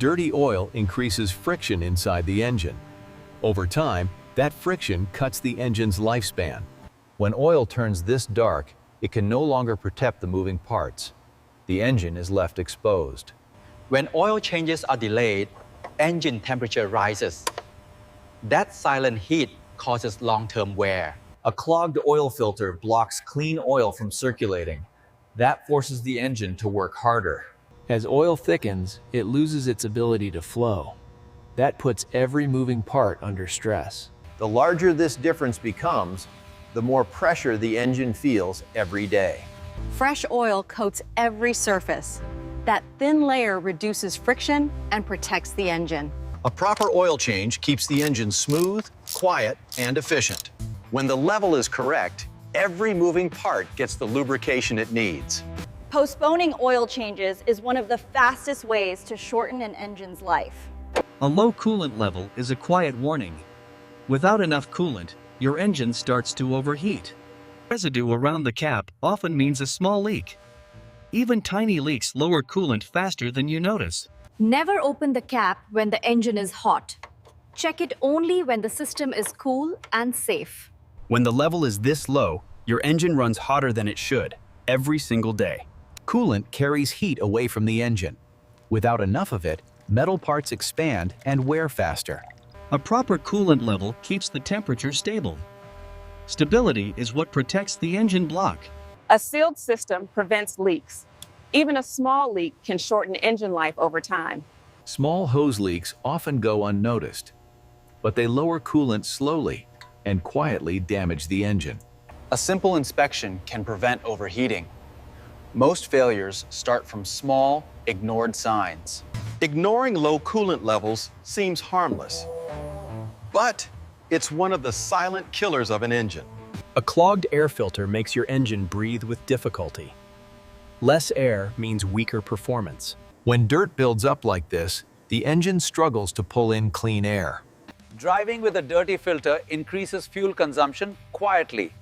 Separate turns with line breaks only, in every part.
Dirty oil increases friction inside the engine. Over time, that friction cuts the engine's lifespan. When oil turns this dark, it can no longer protect the moving parts. The engine is left exposed.
When oil changes are delayed, engine temperature rises. That silent heat causes long-term wear.
A clogged oil filter blocks clean oil from circulating. That forces the engine to work harder.
As oil thickens, it loses its ability to flow. That puts every moving part under stress.
The larger this difference becomes, the more pressure the engine feels every day.
Fresh oil coats every surface. That thin layer reduces friction and protects the engine.
A proper oil change keeps the engine smooth, quiet, and efficient. When the level is correct, every moving part gets the lubrication it needs.
Postponing oil changes is one of the fastest ways to shorten an engine's life.
A low coolant level is a quiet warning. Without enough coolant, your engine starts to overheat. Residue around the cap often means a small leak. Even tiny leaks lower coolant faster than you notice.
Never open the cap when the engine is hot. Check it only when the system is cool and safe.
When the level is this low, your engine runs hotter than it should, every single day.
Coolant carries heat away from the engine. Without enough of it, metal parts expand and wear faster.
A proper coolant level keeps the temperature stable. Stability is what protects the engine block.
A sealed system prevents leaks. Even a small leak can shorten engine life over time.
Small hose leaks often go unnoticed, but they lower coolant slowly and quietly damage the engine.
A simple inspection can prevent overheating. Most failures start from small, ignored signs.
Ignoring low coolant levels seems harmless, but it's one of the silent killers of an engine.
A clogged air filter makes your engine breathe with difficulty. Less air means weaker performance.
When dirt builds up like this, the engine struggles to pull in clean air.
Driving with a dirty filter increases fuel consumption quietly.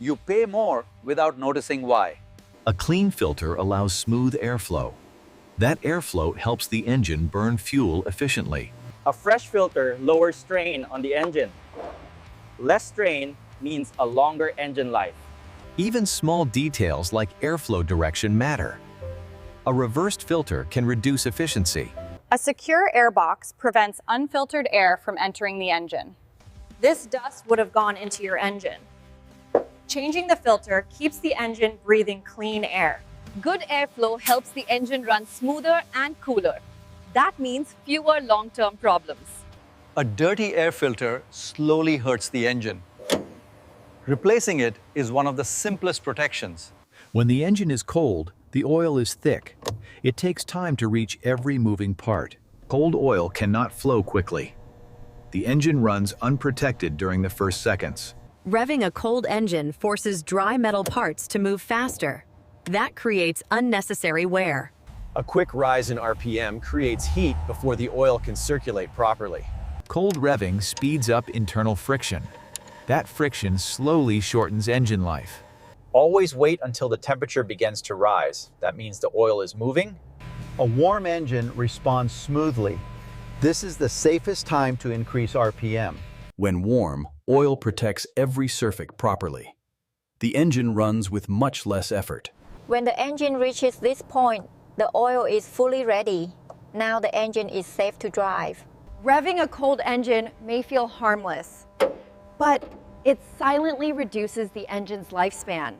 You pay more without noticing why.
A clean filter allows smooth airflow. That airflow helps the engine burn fuel efficiently.
A fresh filter lowers strain on the engine. Less strain means a longer engine life.
Even small details like airflow direction matter. A reversed filter can reduce efficiency.
A secure airbox prevents unfiltered air from entering the engine. This dust would have gone into your engine. Changing the filter keeps the engine breathing clean air.
Good airflow helps the engine run smoother and cooler. That means fewer long-term problems.
A dirty air filter slowly hurts the engine. Replacing it is one of the simplest protections.
When the engine is cold, the oil is thick. It takes time to reach every moving part. Cold oil cannot flow quickly. The engine runs unprotected during the first seconds.
Revving a cold engine forces dry metal parts to move faster. That creates unnecessary wear.
A quick rise in RPM creates heat before the oil can circulate properly.
Cold revving speeds up internal friction. That friction slowly shortens engine life.
Always wait until the temperature begins to rise. That means the oil is moving.
A warm engine responds smoothly. This is the safest time to increase RPM.
When warm, oil protects every surface properly. The engine runs with much less effort.
When the engine reaches this point, the oil is fully ready. Now the engine is safe to drive.
Revving a cold engine may feel harmless, but it silently reduces the engine's lifespan.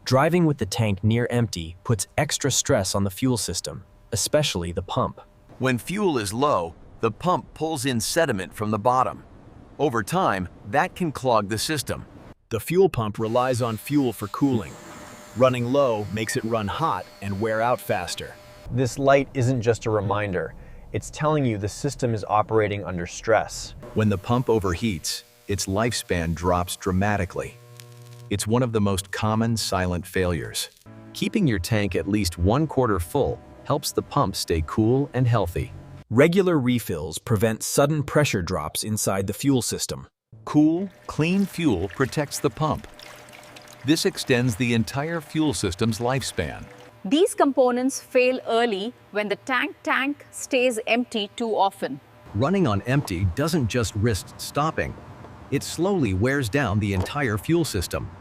Driving with the tank near empty puts extra stress on the fuel system, especially the pump.
When fuel is low, the pump pulls in sediment from the bottom. Over time, that can clog the system.
The fuel pump relies on fuel for cooling. Running low makes it run hot and wear out faster.
This light isn't just a reminder. It's telling you the system is operating under stress.
When the pump overheats, its lifespan drops dramatically. It's one of the most common silent failures. Keeping your tank at least 1/4 full helps the pump stay cool and healthy.
Regular refills prevent sudden pressure drops inside the fuel system.
Cool, clean fuel protects the pump. This extends the entire fuel system's lifespan.
These components fail early when the tank stays empty too often.
Running on empty doesn't just risk stopping. It slowly wears down the entire fuel system.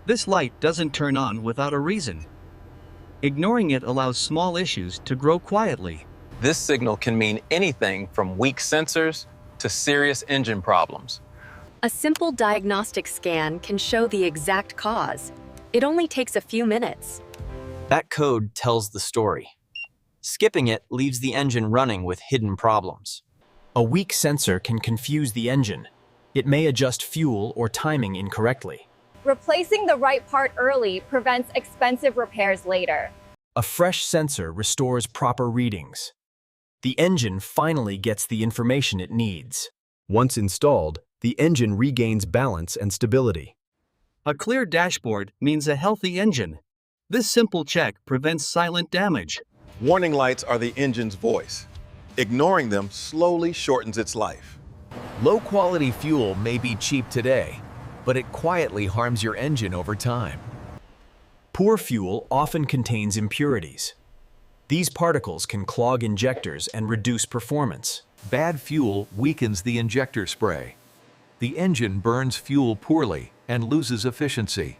This light doesn't turn on without a reason. Ignoring it allows small issues to grow quietly.
This signal can mean anything from weak sensors to serious engine problems.
A simple diagnostic scan can show the exact cause. It only takes a few minutes.
That code tells the story. Skipping it leaves the engine running with hidden problems.
A weak sensor can confuse the engine. It may adjust fuel or timing incorrectly.
Replacing the right part early prevents expensive repairs later.
A fresh sensor restores proper readings. The engine finally gets the information it needs.
Once installed, the engine regains balance and stability.
A clear dashboard means a healthy engine. This simple check prevents silent damage.
Warning lights are the engine's voice. Ignoring them slowly shortens its life.
Low-quality fuel may be cheap today, but it quietly harms your engine over time.
Poor fuel often contains impurities. These particles can clog injectors and reduce performance.
Bad fuel weakens the injector spray. The engine burns fuel poorly and loses efficiency.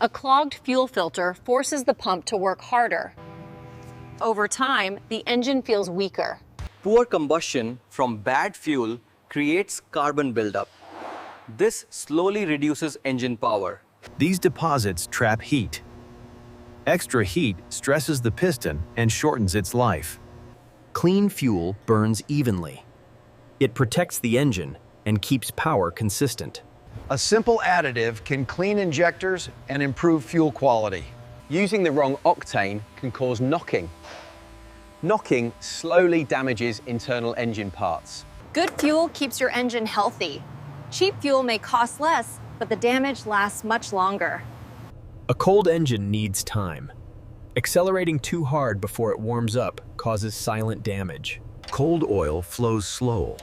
A clogged fuel filter forces the pump to work harder. Over time, the engine feels weaker.
Poor combustion from bad fuel creates carbon buildup. This slowly reduces engine power.
These deposits trap heat. Extra heat stresses the piston and shortens its life.
Clean fuel burns evenly. It protects the engine and keeps power consistent.
A simple additive can clean injectors and improve fuel quality. Using the wrong octane can cause knocking. Knocking slowly damages internal engine parts.
Good fuel keeps your engine healthy. Cheap fuel may cost less, but the damage lasts much longer.
A cold engine needs time. Accelerating too hard before it warms up causes silent damage.
Cold oil flows slow.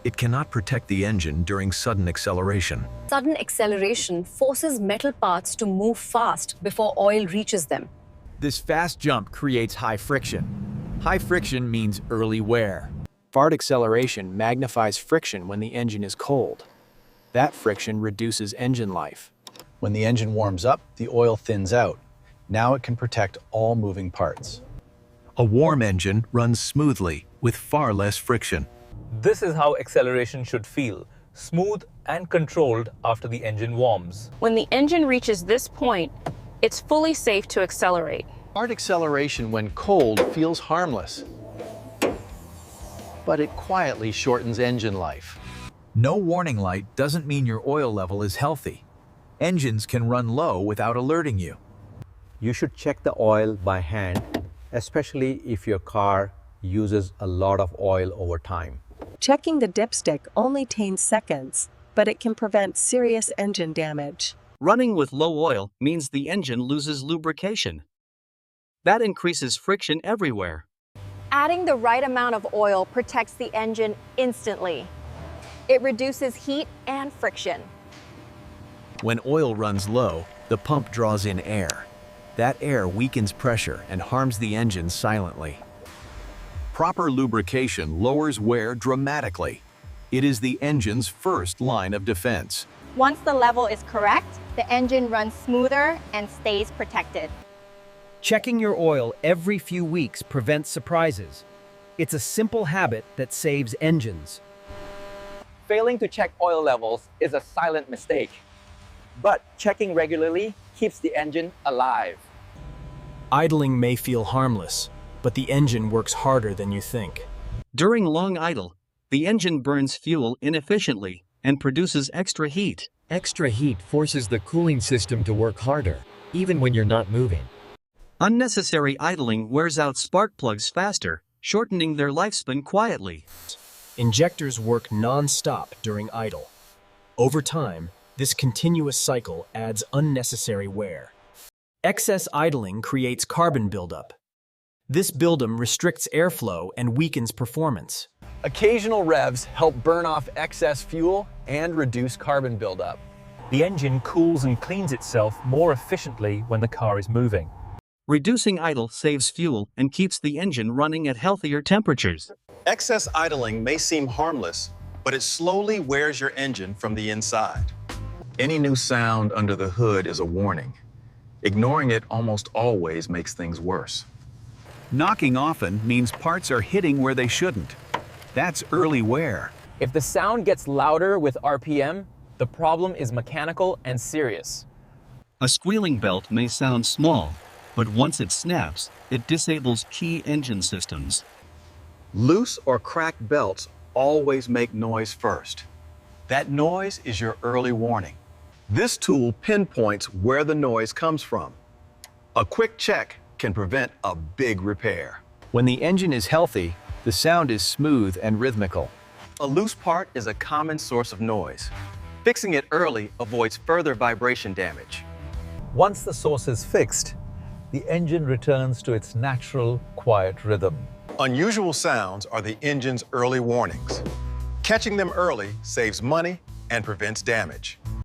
It cannot protect the engine during sudden acceleration.
Sudden acceleration forces metal parts to move fast before oil reaches them.
This fast jump creates high friction. High friction means early wear.
Fast acceleration magnifies friction when the engine is cold. That friction reduces engine life.
When the engine warms up, the oil thins out. Now it can protect all moving parts.
A warm engine runs smoothly with far less friction.
This is how acceleration should feel, smooth and controlled after the engine warms.
When the engine reaches this point, it's fully safe to accelerate.
Hard acceleration when cold feels harmless, but it quietly shortens engine life.
No warning light doesn't mean your oil level is healthy. Engines can run low without alerting you.
You should check the oil by hand, especially if your car uses a lot of oil over time.
Checking the dipstick only takes seconds, but it can prevent serious engine damage.
Running with low oil means the engine loses lubrication. That increases friction everywhere.
Adding the right amount of oil protects the engine instantly. It reduces heat and friction.
When oil runs low, the pump draws in air. That air weakens pressure and harms the engine silently. Proper lubrication lowers wear dramatically. It is the engine's first line of defense.
Once the level is correct, the engine runs smoother and stays protected.
Checking your oil every few weeks prevents surprises. It's a simple habit that saves engines.
Failing to check oil levels is a silent mistake, but checking regularly keeps the engine alive.
Idling may feel harmless, but the engine works harder than you think.
During long idle, the engine burns fuel inefficiently and produces extra heat.
Extra heat forces the cooling system to work harder, even when you're not moving.
Unnecessary idling wears out spark plugs faster, shortening their lifespan quietly.
Injectors work non-stop during idle. Over time, this continuous cycle adds unnecessary wear. Excess idling creates carbon buildup. This buildup restricts airflow and weakens performance.
Occasional revs help burn off excess fuel and reduce carbon buildup.
The engine cools and cleans itself more efficiently when the car is moving.
Reducing idle saves fuel and keeps the engine running at healthier temperatures.
Excess idling may seem harmless, but it slowly wears your engine from the inside. Any new sound under the hood is a warning. Ignoring it almost always makes things worse.
Knocking often means parts are hitting where they shouldn't. That's early wear.
If the sound gets louder with RPM, the problem is mechanical and serious.
A squealing belt may sound small, but once it snaps, it disables key engine systems.
Loose or cracked belts always make noise first. That noise is your early warning. This tool pinpoints where the noise comes from. A quick check can prevent a big repair.
When the engine is healthy, the sound is smooth and rhythmical.
A loose part is a common source of noise. Fixing it early avoids further vibration damage.
Once the source is fixed, the engine returns to its natural, quiet rhythm.
Unusual sounds are the engine's early warnings. Catching them early saves money and prevents damage.